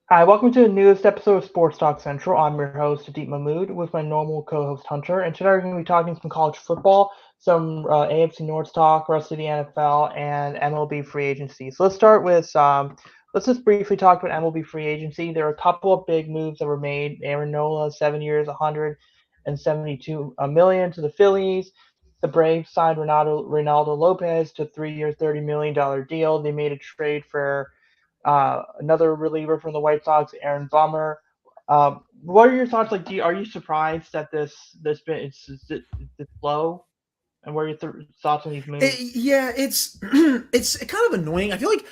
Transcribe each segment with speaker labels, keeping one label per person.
Speaker 1: Hi, welcome to the newest episode of Sports Talk Central. I'm your host, Deep Mahmood, with my normal co-host Hunter, and today we're going to be talking some college football, some AFC North talk, rest of the NFL, and MLB Free Agency. So let's just briefly talk about MLB Free Agency. There are a couple of big moves that were made. Aaron Nola, 7 years, 172 million to the Phillies. The Braves signed Ronaldo Lopez to 3 year, $30 million deal. They made a trade for another reliever from the White Sox, Aaron Bummer. What are your thoughts? Like, are you surprised that this been it's low? And what are your thoughts on these moves?
Speaker 2: Yeah, it's it's kind of annoying. I feel like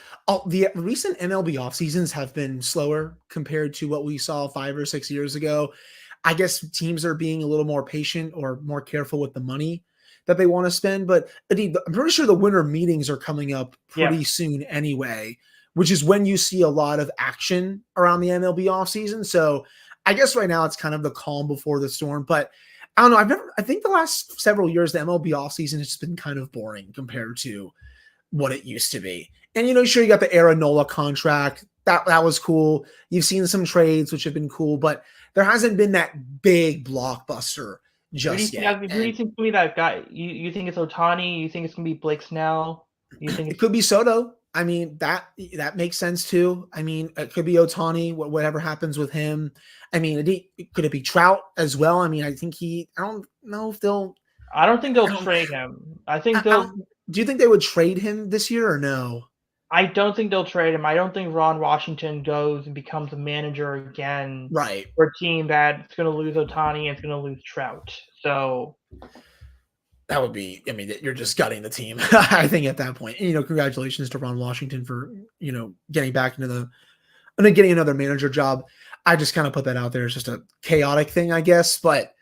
Speaker 2: the recent MLB off seasons have been slower compared to what we saw 5 or 6 years ago. I guess teams are being a little more patient or more careful with the money that they want to spend. But Adi, I'm pretty sure the winter meetings are coming up
Speaker 1: Yeah,
Speaker 2: pretty soon anyway, which is when you see a lot of action around the MLB offseason. So I guess right now it's kind of the calm before the storm. But I don't know. I think the last several years, the MLB offseason has just been kind of boring compared to what it used to be. And, sure, you got the Aaron Nola contract. That was cool. You've seen some trades, which have been cool, but there hasn't been that big blockbuster
Speaker 1: who do you
Speaker 2: just
Speaker 1: think?
Speaker 2: yet.
Speaker 1: Who do you
Speaker 2: And
Speaker 1: think's gonna be that guy? You think it's Otani? You think it's gonna be Blake Snell? You think
Speaker 2: it
Speaker 1: it's
Speaker 2: could be Soto. I mean, that makes sense too. I mean, it could be Otani, whatever happens with him. I mean, could it be Trout as well? I mean, I don't know if they'll,
Speaker 1: I don't think they'll
Speaker 2: I don't,
Speaker 1: trade him. I think
Speaker 2: I don't,
Speaker 1: they'll.
Speaker 2: do you think they would trade him this year or no?
Speaker 1: I don't think they'll trade him. I don't think Ron Washington goes and becomes a manager again
Speaker 2: Right.
Speaker 1: for a team that's going to lose Otani and it's going to lose Trout. So
Speaker 2: That would be, I mean, you're just gutting the team, I think, at that point. And, congratulations to Ron Washington for, getting back into getting another manager job. I just kind of put that out there. It's just a chaotic thing, I guess. But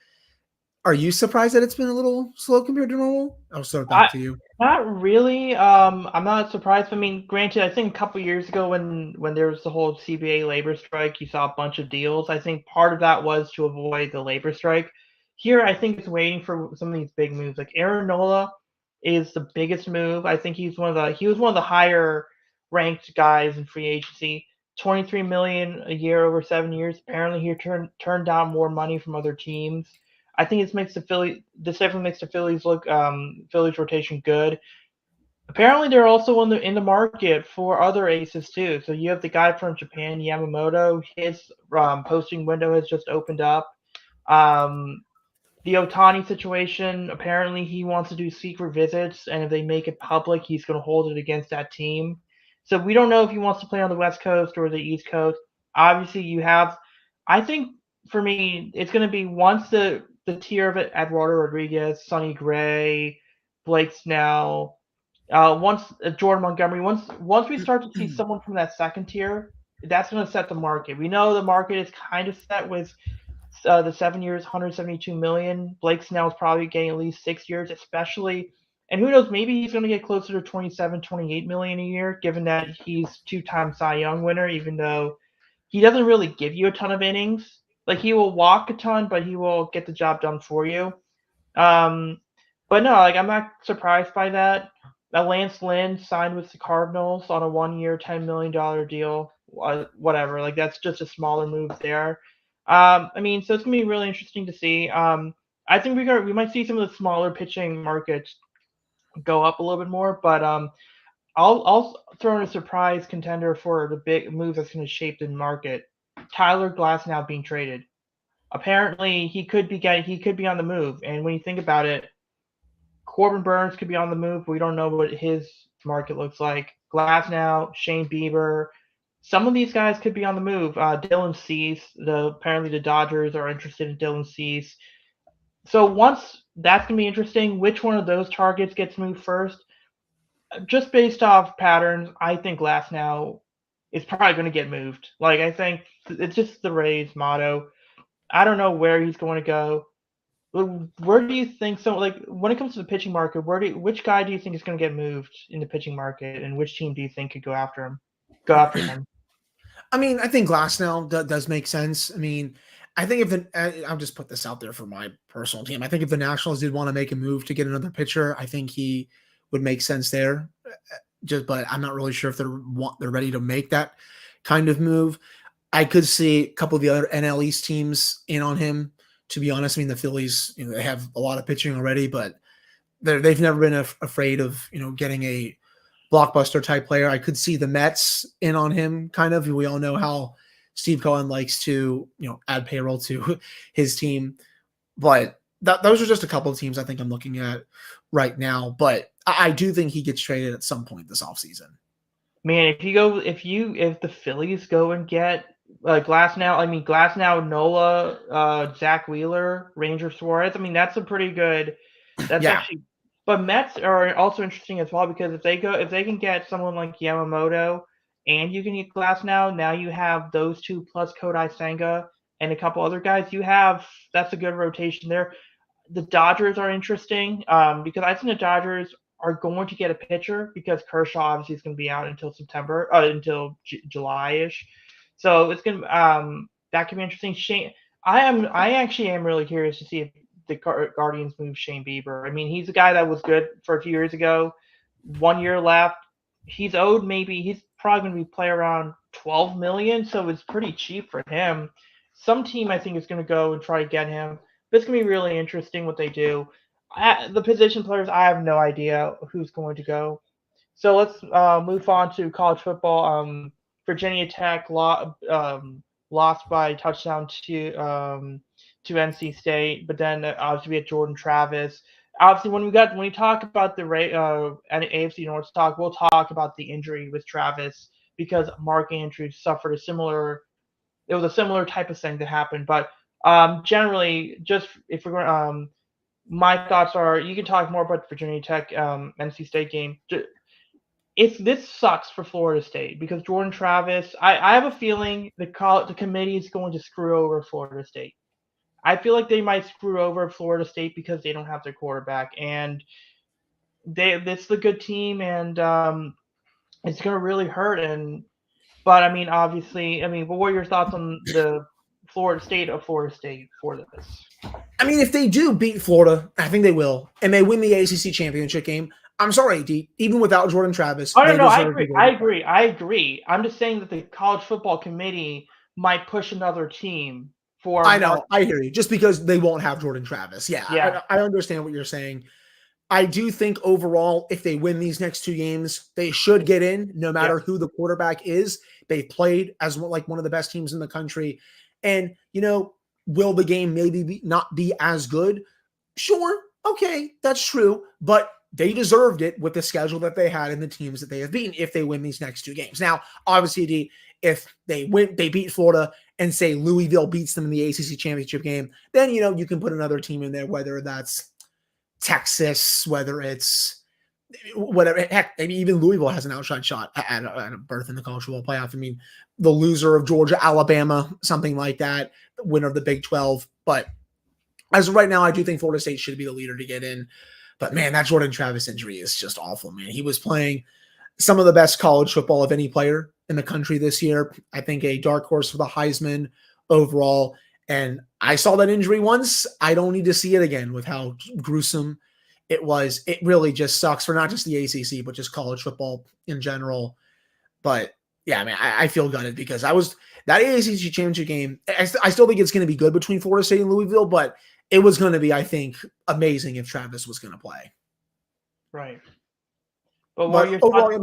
Speaker 2: are you surprised that it's been a little slow compared to normal? I'll throw it back
Speaker 1: I
Speaker 2: to you.
Speaker 1: not really. I'm not surprised. I mean, granted, I think a couple years ago when there was the whole CBA labor strike, you saw a bunch of deals. I think part of that was to avoid the labor strike. Here, I think it's waiting for some of these big moves. Like Aaron Nola is the biggest move. I think he was one of the higher ranked guys in free agency. 23 million a year over 7 years. Apparently, he turned down more money from other teams. I think this definitely makes the Phillies look Phillies rotation good. Apparently, they're also in the market for other aces too. So you have the guy from Japan, Yamamoto. His posting window has just opened up. Um, the Otani situation. Apparently, he wants to do secret visits, and if they make it public, he's going to hold it against that team. So we don't know if he wants to play on the West Coast or the East Coast. Obviously, you have. I think for me, it's going to be once the tier of it: Eduardo Rodriguez, Sonny Gray, Blake Snell. Once Jordan Montgomery. Once we start to see someone from that second tier, that's going to set the market. We know the market is kind of set with the 7 years, 172 million. Blake Snell is probably getting at least 6 years, especially. And who knows? Maybe he's going to get closer to 27, 28 million a year, given that he's two-time Cy Young winner. Even though he doesn't really give you a ton of innings, like he will walk a ton, but he will get the job done for you. Um, but no, like I'm not surprised by that. Lance Lynn signed with the Cardinals on a 1 year, $10 million deal. Whatever, like that's just a smaller move there. I mean, so it's gonna be really interesting to see. I think we might see some of the smaller pitching markets go up a little bit more, but I'll throw in a surprise contender for the big move that's going to shape the market. Tyler Glass now being traded. Apparently, he could be on the move, and when you think about it, Corbin Burns could be on the move. We don't know what his market looks like. Glasnow, Shane Bieber, some of these guys could be on the move. Dylan Cease, apparently the Dodgers are interested in Dylan Cease. So once that's gonna be interesting, which one of those targets gets moved first? Just based off patterns, I think Glasnow is probably going to get moved. Like I think it's just the Rays motto. I don't know where he's going to go. Where do you think so? Like when it comes to the pitching market, which guy do you think is going to get moved in the pitching market, and which team do you think could go after him? Go after him.
Speaker 2: I mean, I think Glasnow does make sense. I mean, I think I'll just put this out there for my personal team. I think if the Nationals did want to make a move to get another pitcher, I think he would make sense there. But I'm not really sure if they're ready to make that kind of move. I could see a couple of the other NL East teams in on him. To be honest, I mean the Phillies, they have a lot of pitching already, but they've never been afraid of getting a blockbuster type player. I could see the Mets in on him, kind of. We all know how Steve Cohen likes to add payroll to his team, but those are just a couple of teams I think I'm looking at right now. But I do think he gets traded at some point this offseason.
Speaker 1: Man, if the Phillies go and get Glasnow, Nola, Zach Wheeler, Ranger Suarez, I mean that's a pretty good. That's
Speaker 2: Yeah.
Speaker 1: actually, but Mets are also interesting as well because if they can get someone like Yamamoto and you can get Glasnow, now you have those two plus Kodai Senga and a couple other guys. That's a good rotation there. The Dodgers are interesting because I think the Dodgers are going to get a pitcher because Kershaw obviously is going to be out until until July-ish. So it's going to that could be interesting. I actually am really curious to see if the Guardians move Shane Bieber. I mean, he's a guy that was good for a few years ago. 1 year left. He's probably going to be play around 12 million, so it's pretty cheap for him. Some team I think is going to go and try to get him. But it's going to be really interesting what they do. The position players, I have no idea who's going to go. So let's move on to college football. Virginia Tech lost by a touchdown to NC State, but then obviously we had Jordan Travis. Obviously, when we talk about the AFC North talk, we'll talk about the injury with Travis because Mark Andrews suffered it was a similar type of thing that happened. But generally, just if we're going, my thoughts are you can talk more about the Virginia Tech NC State game. This sucks for Florida State because Jordan Travis. I have a feeling the committee is going to screw over Florida State. I feel like they might screw over Florida State because they don't have their quarterback, and it's the good team, and it's going to really hurt. But I mean, obviously, but what are your thoughts on the Florida State for this?
Speaker 2: I mean, if they do beat Florida, I think they will, and they win the ACC championship game. I'm sorry, D. Even without Jordan Travis,
Speaker 1: Oh no, I agree. I'm just saying that the college football committee might push another team for.
Speaker 2: I know, I hear you. Just because they won't have Jordan Travis, yeah. I understand what you're saying. I do think overall, if they win these next two games, they should get in, no matter who the quarterback is. They've played as one of the best teams in the country, and will the game maybe not be as good? Sure, okay, that's true, but they deserved it with the schedule that they had and the teams that they have beaten if they win these next two games. Now, obviously, if they beat Florida and say Louisville beats them in the ACC championship game, then, you can put another team in there, whether that's Texas, whether it's whatever. Heck, maybe even Louisville has an outside shot at a berth in the college football playoff. I mean, the loser of Georgia, Alabama, something like that, the winner of the Big 12. But as of right now, I do think Florida State should be the leader to get in. But man, that Jordan Travis injury is just awful, man. He was playing some of the best college football of any player in the country this year. I think a dark horse for the Heisman overall. And I saw that injury once. I don't need to see it again with how gruesome it was. It really just sucks for not just the ACC, but just college football in general. But yeah, I mean, I feel gutted because that ACC championship game. I still think it's going to be good between Florida State and Louisville, but it was going to be, I think, amazing if Travis was going to play.
Speaker 1: Right. But overall,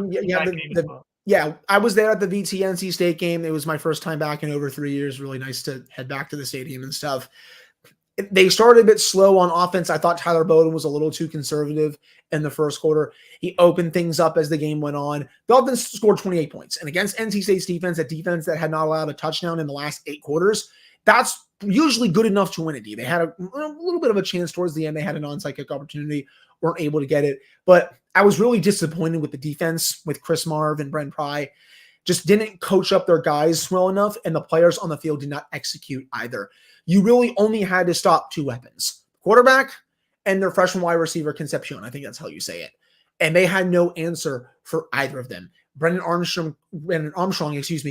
Speaker 2: I was there at the VT NC State game. It was my first time back in over 3 years. Really nice to head back to the stadium and stuff. They started a bit slow on offense. I thought Tyler Bowden was a little too conservative in the first quarter. He opened things up as the game went on. The offense scored 28 points. And against NC State's defense, a defense that had not allowed a touchdown in the last 8 quarters, that's usually good enough to win a D. They had a little bit of a chance towards the end. They had an onside kick opportunity, weren't able to get it. But I was really disappointed with the defense, with Chris Marv and Brent Pry. Just didn't coach up their guys well enough, and the players on the field did not execute either. You really only had to stop 2 weapons, quarterback and their freshman wide receiver, Concepcion. I think that's how you say it. And they had no answer for either of them. Brendan Armstrong,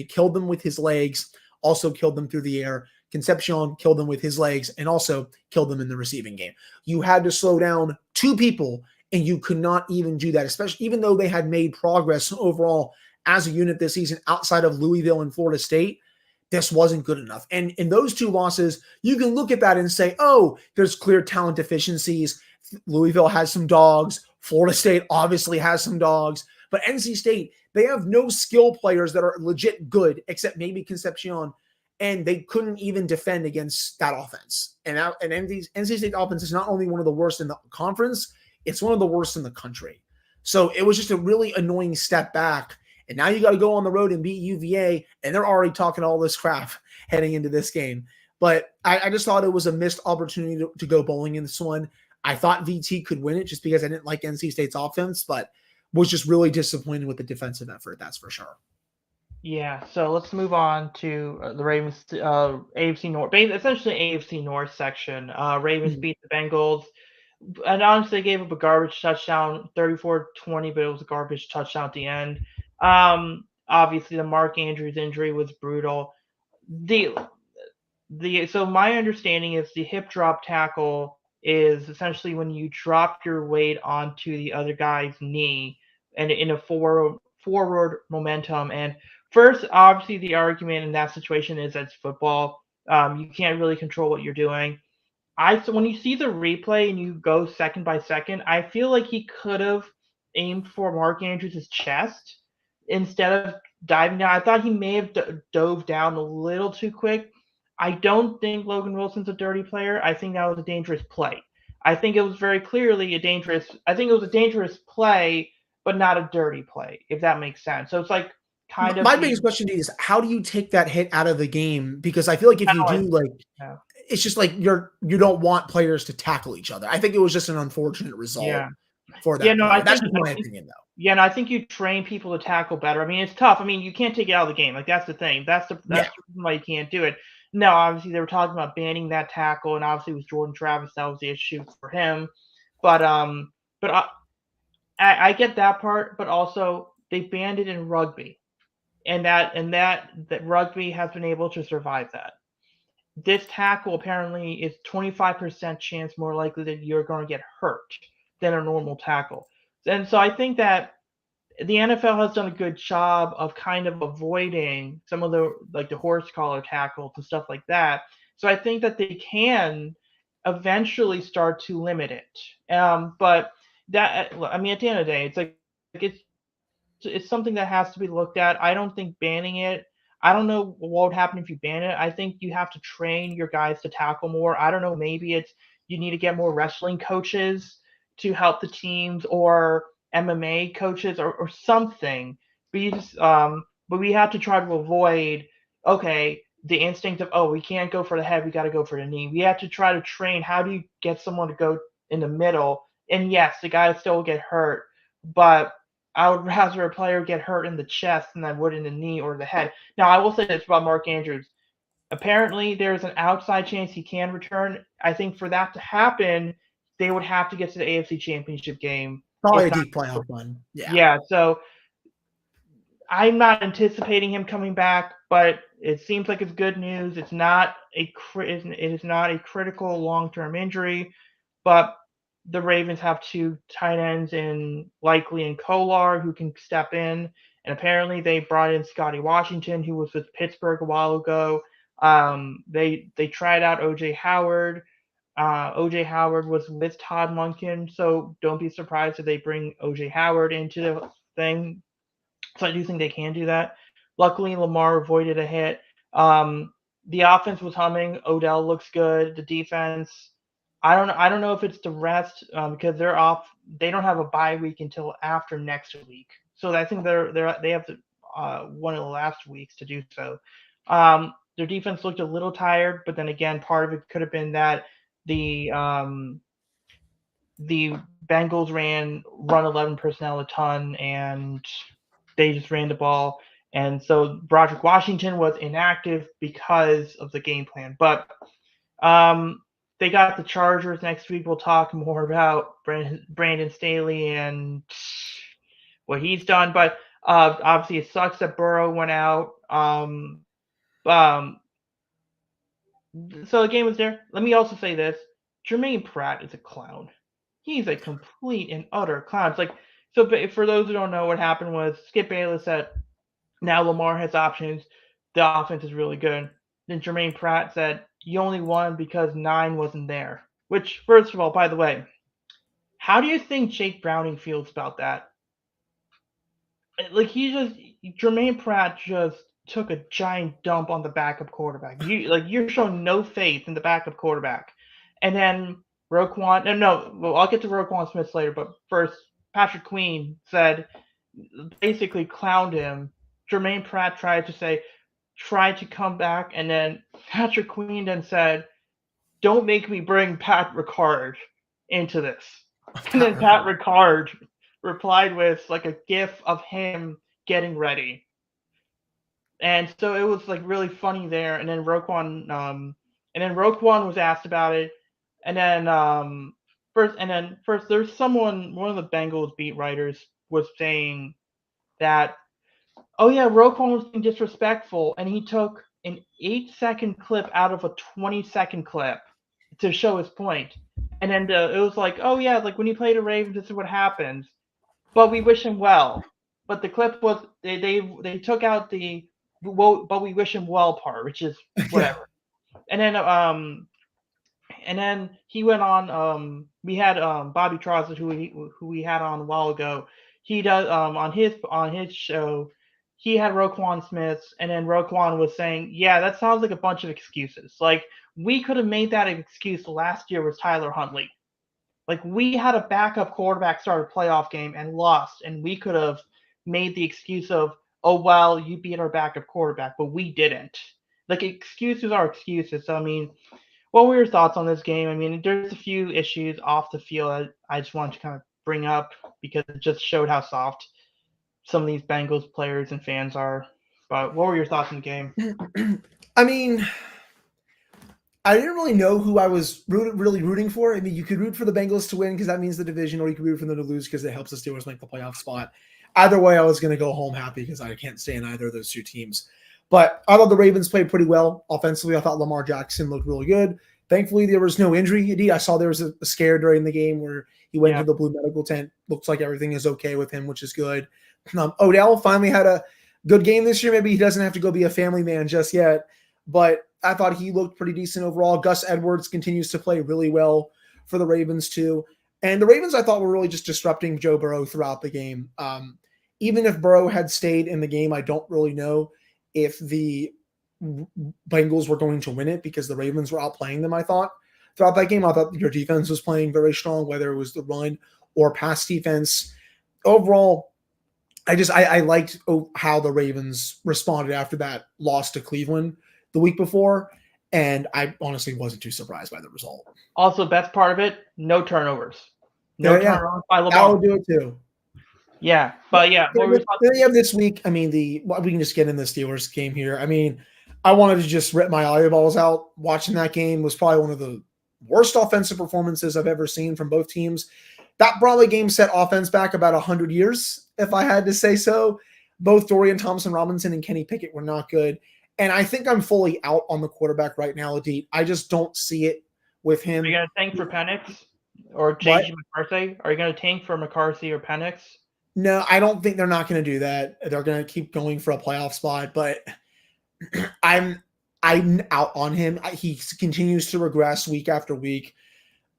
Speaker 2: killed them with his legs, also killed them through the air. Concepcion killed them with his legs and also killed them in the receiving game. You had to slow down 2 people, and you could not even do that, especially even though they had made progress overall as a unit this season outside of Louisville and Florida State. this wasn't good enough. And in those two losses, you can look at that and say, oh, there's clear talent deficiencies. Louisville has some dogs. Florida State obviously has some dogs. But NC State, they have no skill players that are legit good, except maybe Concepcion. And they couldn't even defend against that offense. And NC State offense is not only one of the worst in the conference, it's one of the worst in the country. So it was just a really annoying step back. And now you got to go on the road and beat UVA, and they're already talking all this crap heading into this game. But I just thought it was a missed opportunity to go bowling in this one. I thought VT could win it just because I didn't like NC State's offense, but was just really disappointed with the defensive effort, that's for sure.
Speaker 1: Yeah, so let's move on to the Ravens AFC North, essentially AFC North section. Ravens beat the Bengals, and honestly, they gave up a garbage touchdown, 34-20, but it was a garbage touchdown at the end. Obviously, the Mark Andrews injury was brutal. So my understanding is the hip drop tackle is essentially when you drop your weight onto the other guy's knee and in a forward momentum. And first, obviously, the argument in that situation is that it's football. You can't really control what you're doing. So when you see the replay and you go second by second, I feel like he could have aimed for Mark Andrews' chest instead of diving down. I thought he may have dove down a little too quick. I don't think Logan Wilson's a dirty player. I think that was a dangerous play. I think it was very clearly a dangerous. I think it was a dangerous play, but not a dirty play, if that makes sense. So it's like kind of
Speaker 2: my biggest question to you is, how do you take that hit out of the game? Because I feel like if you do, like, it's just like you don't want players to tackle each other. I think it was just an unfortunate result for that.
Speaker 1: Yeah, no,
Speaker 2: that's just my opinion, though.
Speaker 1: Yeah, and I think you train people to tackle better. I mean, it's tough. I mean, you can't take it out of the game. Like, that's the thing. That's the reason why you can't do it. No, obviously they were talking about banning that tackle, and obviously it was Jordan Travis that was the issue for him. But I get that part, but also they banned it in rugby, and that rugby has been able to survive that. This tackle apparently is 25% chance more likely that you're going to get hurt than a normal tackle. And so I think that the NFL has done a good job of kind of avoiding some of the horse collar tackles and stuff like that. So I think that they can eventually start to limit it. But that, I mean, at the end of the day, it's something that has to be looked at. I don't think banning it. I don't know what would happen if you ban it. I think you have to train your guys to tackle more. I don't know. Maybe you need to get more wrestling coaches to help the teams, or MMA coaches, or something. But we have to try to avoid, okay, the instinct of, we can't go for the head, we got to go for the knee. We have to try to train, how do you get someone to go in the middle? And yes, the guy still will get hurt, but I would rather a player get hurt in the chest than I would in the knee or the head. Now, I will say this about Mark Andrews. Apparently, there's an outside chance he can return. I think for that to happen, they would have to get to the AFC Championship game.
Speaker 2: Probably a deep playoff run.
Speaker 1: Yeah, so I'm not anticipating him coming back, but it seems like it's good news. It is not a critical long-term injury, but the Ravens have two tight ends in Likely and Kolar who can step in. And apparently they brought in Scotty Washington, who was with Pittsburgh a while ago. They tried out OJ Howard. OJ Howard was with Todd Monken, so don't be surprised if they bring OJ Howard into the thing. So I do think they can do that. Luckily, Lamar avoided a hit. The offense was humming. Odell looks good. The defense, I don't know if it's the rest, because they're off. They don't have a bye week until after next week. So I think they have one of the last weeks to do so. Their defense looked a little tired, but then again, part of it could have been that the Bengals run 11 personnel a ton, and they just ran the ball. And so Broderick Washington was inactive because of the game plan. But they got the Chargers next week. We'll talk more about Brandon Staley and what he's done. But obviously, it sucks that Burrow went out. So the game was there. Let me also say this. Jermaine Pratt is a clown. He's a complete and utter clown. It's like, so for those who don't know, what happened was Skip Bayless said, now Lamar has options. the offense is really good. Then Jermaine Pratt said, you only won because 9 wasn't there. Which, first of all, by the way, how do you think Jake Browning feels about that? Like Jermaine Pratt just took a giant dump on the backup quarterback. You're showing no faith in the backup quarterback. And then well, I'll get to Roquan Smith later, but first, Patrick Queen basically clowned him. Jermaine Pratt tried to come back, and then Patrick Queen then said, don't make me bring Pat Ricard into this. And then Pat Ricard replied with like a gif of him getting ready. And so it was like really funny there. And then Roquan was asked about it. And then first there's one of the Bengals beat writers was saying that, oh yeah, Roquan was being disrespectful, and he took an 8-second clip out of a 20-second clip to show his point. And then it was like, oh yeah, like when he played the Ravens, this is what happens. But we wish him well. But the clip was they took out the but we wish him well part, which is whatever. And then he went on. We had Bobby Trossett, who we had on a while ago. He does on his show. He had Roquan Smith, and then Roquan was saying, "Yeah, that sounds like a bunch of excuses. Like we could have made that an excuse last year with Tyler Huntley. Like we had a backup quarterback start a playoff game and lost, and we could have made the excuse of, oh well, you beat our backup quarterback, but we didn't. Like excuses are excuses. So I mean, what were your thoughts on this game? I mean, there's a few issues off the field I just wanted to kind of bring up because it just showed how soft some of these Bengals players and fans are. But what were your thoughts on the game?
Speaker 2: I mean, I didn't really know who I was really rooting for. I mean, you could root for the Bengals to win because that means the division, or you could root for them to lose because it helps the Steelers make the playoff spot. Either way, I was going to go home happy because I can't stand either of those two teams. But I thought the Ravens played pretty well offensively. I thought Lamar Jackson looked really good. Thankfully, there was no injury. Indeed, I saw there was a scare during the game where he went to the blue medical tent. Looks like everything is okay with him, which is good. Odell finally had a good game this year. Maybe he doesn't have to go be a family man just yet, but I thought he looked pretty decent overall. Gus Edwards continues to play really well for the Ravens too. And the Ravens, I thought, were really just disrupting Joe Burrow throughout the game. Even if Burrow had stayed in the game, I don't really know if the Bengals were going to win it because the Ravens were outplaying them, I thought. Throughout that game, I thought your defense was playing very strong, whether it was the run or pass defense. Overall, I liked how the Ravens responded after that loss to Cleveland the week before, and I honestly wasn't too surprised by the result.
Speaker 1: Also, best part of it, no turnovers. Turnovers by Lamar.
Speaker 2: I would do it too.
Speaker 1: Yeah, but yeah.
Speaker 2: Then you have this week, I mean, we can just get in the Steelers game here. I mean, I wanted to just rip my eyeballs out. Watching that game was probably one of the worst offensive performances I've ever seen from both teams. That probably game set offense back about 100 years, if I had to say so. Both Dorian Thompson-Robinson and Kenny Pickett were not good. And I think I'm fully out on the quarterback right now, Adit. I just don't see it with him.
Speaker 1: Are you going to tank for Penix or J.J. McCarthy? Are you going to tank for McCarthy or Penix?
Speaker 2: No, I don't think they're not going to do that. They're going to keep going for a playoff spot, but I'm out on him. He continues to regress week after week.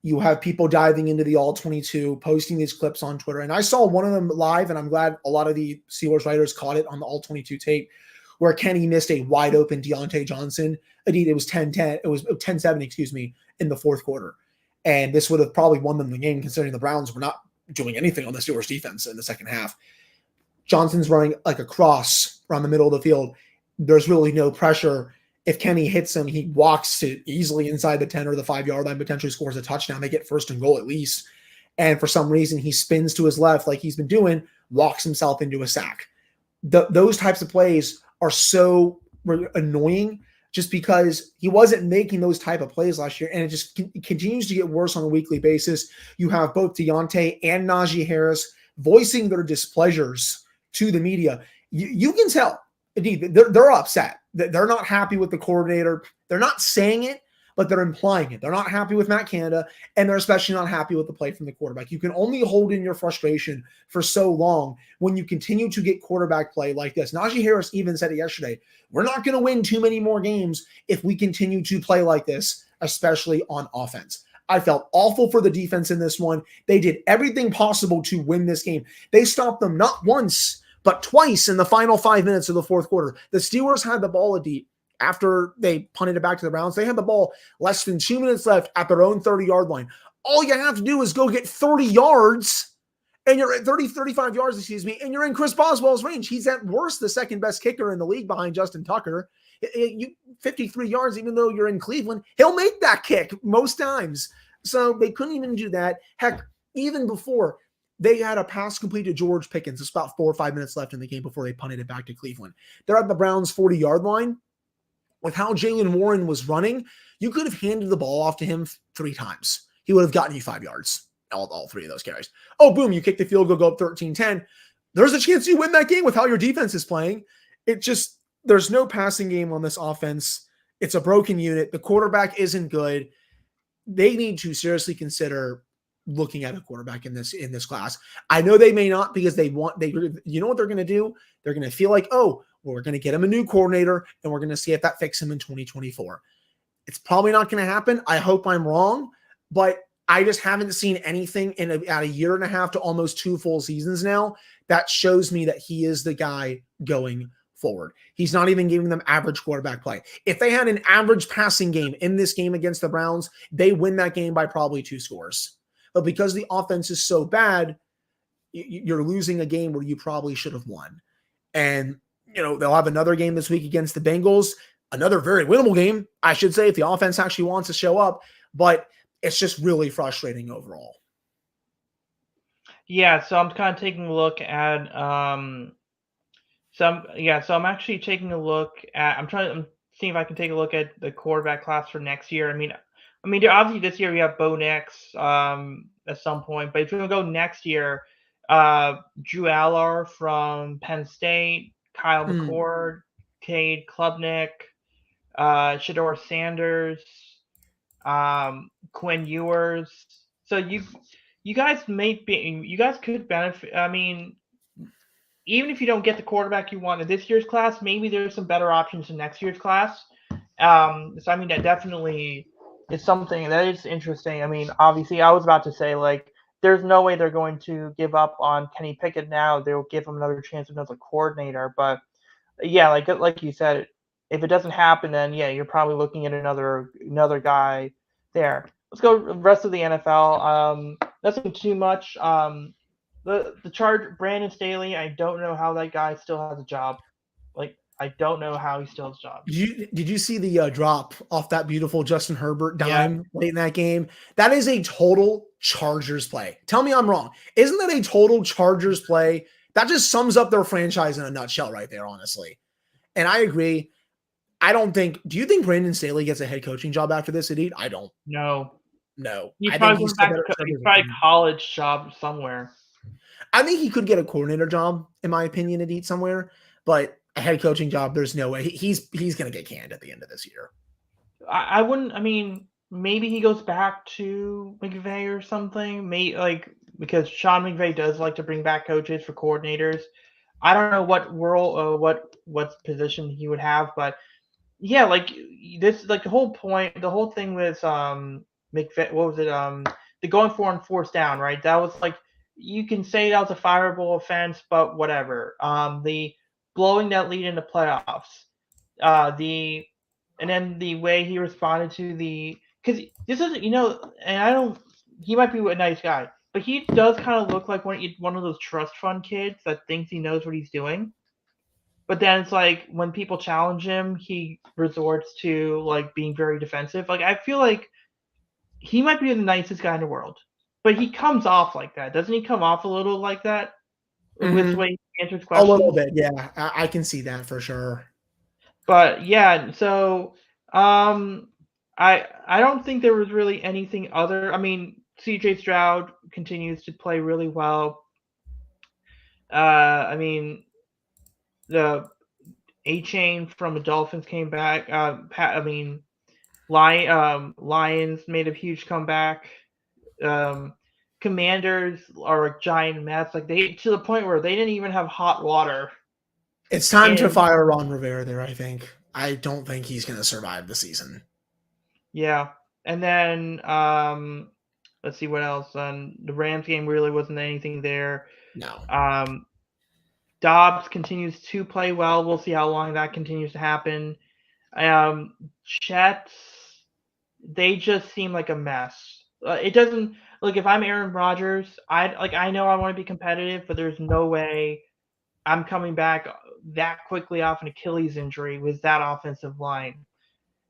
Speaker 2: You have people diving into the All-22, posting these clips on Twitter. And I saw one of them live, and I'm glad a lot of the Steelers writers caught it on the All-22 tape, where Kenny missed a wide-open Deontay Johnson. Indeed, it was 10-10. It was 10-7, in the fourth quarter. And this would have probably won them the game, considering the Browns were not doing anything on the Steelers defense in the second half. Johnson's running like a cross around the middle of the field. There's really no pressure. If Kenny hits him, he walks to easily inside the 10 or the 5-yard line, potentially scores a touchdown. They get first and goal at least. And for some reason, he spins to his left like he's been doing, walks himself into a sack. Those types of plays are so annoying just because he wasn't making those type of plays last year, and it just continues to get worse on a weekly basis. You have both Deontay and Najee Harris voicing their displeasures to the media. You can tell, indeed, they're upset. They're not happy with the coordinator. They're not saying it, but they're implying it. They're not happy with Matt Canada, and they're especially not happy with the play from the quarterback. You can only hold in your frustration for so long when you continue to get quarterback play like this. Najee Harris even said it yesterday. We're not going to win too many more games if we continue to play like this, especially on offense. I felt awful for the defense in this one. They did everything possible to win this game. They stopped them not once, but twice in the final 5 minutes of the fourth quarter. The Steelers had the ball after they punted it back to the Browns. They had the ball less than 2 minutes left at their own 30-yard line. All you have to do is go get 30 yards, and you're at 35 yards, and you're in Chris Boswell's range. He's at worst the second best kicker in the league behind Justin Tucker. 53 yards, even though you're in Cleveland, he'll make that kick most times. So they couldn't even do that. Heck, even before, they had a pass complete to George Pickens. It's about 4 or 5 minutes left in the game before they punted it back to Cleveland. They're at the Browns' 40-yard line. With how Jaylen Warren was running, you could have handed the ball off to him 3 times. He would have gotten you 5 yards, all 3 of those carries. Oh, boom, you kick the field goal, go up 13-10. There's a chance you win that game with how your defense is playing. There's no passing game on this offense. It's a broken unit. The quarterback isn't good. They need to seriously consider looking at a quarterback in this class. I know they may not, because you know what they're going to do? They're going to feel like, oh, well, we're going to get him a new coordinator and we're going to see if that fixes him in 2024. It's probably not going to happen. I hope I'm wrong, but I just haven't seen anything at a year and a half to almost 2 full seasons now that shows me that he is the guy going forward. He's not even giving them average quarterback play. If they had an average passing game in this game against the Browns, they win that game by probably 2 scores. But because the offense is so bad, you're losing a game where you probably should have won. And, they'll have another game this week against the Bengals, another very winnable game, I should say, if the offense actually wants to show up. But it's just really frustrating overall.
Speaker 1: Yeah, so I'm kind of taking a look at so I'm actually taking a look at I'm seeing if I can take a look at the quarterback class for next year. I mean, obviously this year we have Bo Nix at some point, but if you're gonna go next year, Drew Aller from Penn State, Kyle McCord, Cade Klubnik, Shador Sanders, Quinn Ewers. So you guys could benefit. I mean, even if you don't get the quarterback you want in this year's class, maybe there's some better options in next year's class. So I mean, that definitely is something that is interesting. I mean, obviously, I was about to say, like, there's no way they're going to give up on Kenny Pickett now. They'll give him another chance with another coordinator. But yeah, like you said, if it doesn't happen, then yeah, you're probably looking at another guy there. Let's go rest of the NFL. Nothing too much. The charge, Brandon Staley, I don't know how that guy still has a job. Like, I don't know how he still has a job.
Speaker 2: Did you see the drop off that beautiful Justin Herbert dime late in that game? That is a total Chargers play. Tell me I'm wrong. Isn't that a total Chargers play? That just sums up their franchise in a nutshell right there, honestly. And I agree. Do you think Brandon Staley gets a head coaching job after this, Edith? I don't.
Speaker 1: No.
Speaker 2: He's
Speaker 1: probably college job somewhere.
Speaker 2: I think he could get a coordinator job, in my opinion, Edith, somewhere. But a head coaching job, there's no way. He's going to get canned at the end of this year.
Speaker 1: I wouldn't. I mean, maybe he goes back to McVay or something. Because Sean McVay does like to bring back coaches for coordinators. I don't know what what position he would have, but yeah, like this, like the whole thing with McVay. What was it? The going for on 4th down, right? That was like, you can say that was a fireable offense, but whatever. The blowing that lead into playoffs. And then the way he responded to because this is, and he might be a nice guy, but he does kind of look like one of those trust fund kids that thinks he knows what he's doing. But then it's like when people challenge him, he resorts to like being very defensive. Like, I feel like he might be the nicest guy in the world, but he comes off like that. Doesn't he come off a little like that with the way he answers questions?
Speaker 2: A little bit, yeah. I can see that for sure.
Speaker 1: But yeah, so I don't think there was really anything other. I mean, CJ Stroud continues to play really well. I mean, the A-Chain from the Dolphins came back. Lions made a huge comeback. Commanders are a giant mess. Like they to the point where they didn't even have hot water.
Speaker 2: It's time to
Speaker 1: And
Speaker 2: fire Ron Rivera there, I think. I don't think he's going to survive the season.
Speaker 1: yeah, and then let's see what else. The Rams game really wasn't anything there.
Speaker 2: No.
Speaker 1: Dobbs continues to play well. We'll see how long that continues to happen. Jets, they just seem like a mess. It doesn't look. If I'm Aaron Rodgers, I know I want to be competitive, but there's no way I'm coming back that quickly off an Achilles injury with that offensive line.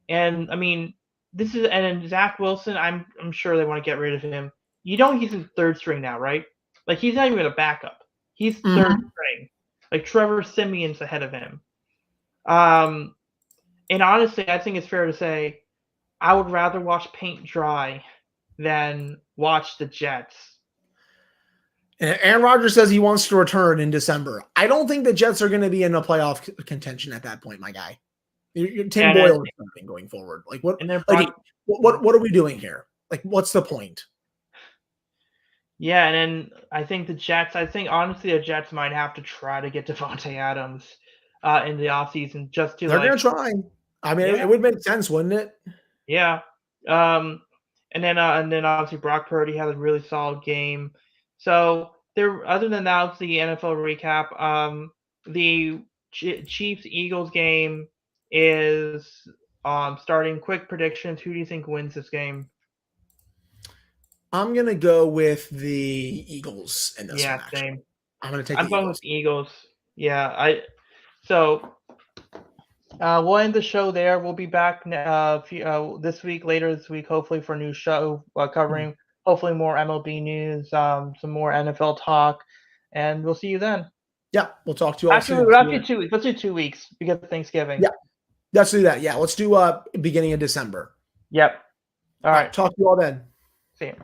Speaker 1: And I mean, this is and then Zach Wilson. I'm sure they want to get rid of him. You know he's in third string now, right? Like he's not even a backup. He's third string. Like Trevor Simeon's ahead of him. And honestly, I think it's fair to say I would rather watch paint dry than watch the Jets.
Speaker 2: And Aaron Rodgers says he wants to return in December. I don't think the Jets are going to be in a playoff contention at that point, my guy. You're Tim Boyle or something going forward. Like what? What are we doing here? Like, what's the point?
Speaker 1: Yeah, and then I think the Jets. I think honestly, the Jets might have to try to get Devontae Adams in the offseason just to.
Speaker 2: They're going to try. I mean, it would make sense, wouldn't it?
Speaker 1: Yeah. And then obviously Brock Purdy had a really solid game. So there. Other than that, it's the NFL recap. The Chiefs Eagles game is starting. Quick predictions. Who do you think wins this game?
Speaker 2: I'm gonna go with the Eagles in this one. Actually.
Speaker 1: Same.
Speaker 2: I'm gonna take.
Speaker 1: I'm going with the Eagles. Yeah, we'll end the show there. We'll be back this week, later this week, hopefully for a new show covering hopefully more MLB news, some more NFL talk, and we'll see you then.
Speaker 2: Yeah, we'll talk to you all soon.
Speaker 1: Actually, 2 weeks. Let's do 2 weeks because of Thanksgiving.
Speaker 2: Yeah, let's do that. Yeah, let's do beginning of December.
Speaker 1: Yep. All right.
Speaker 2: Talk to you all then.
Speaker 1: See you.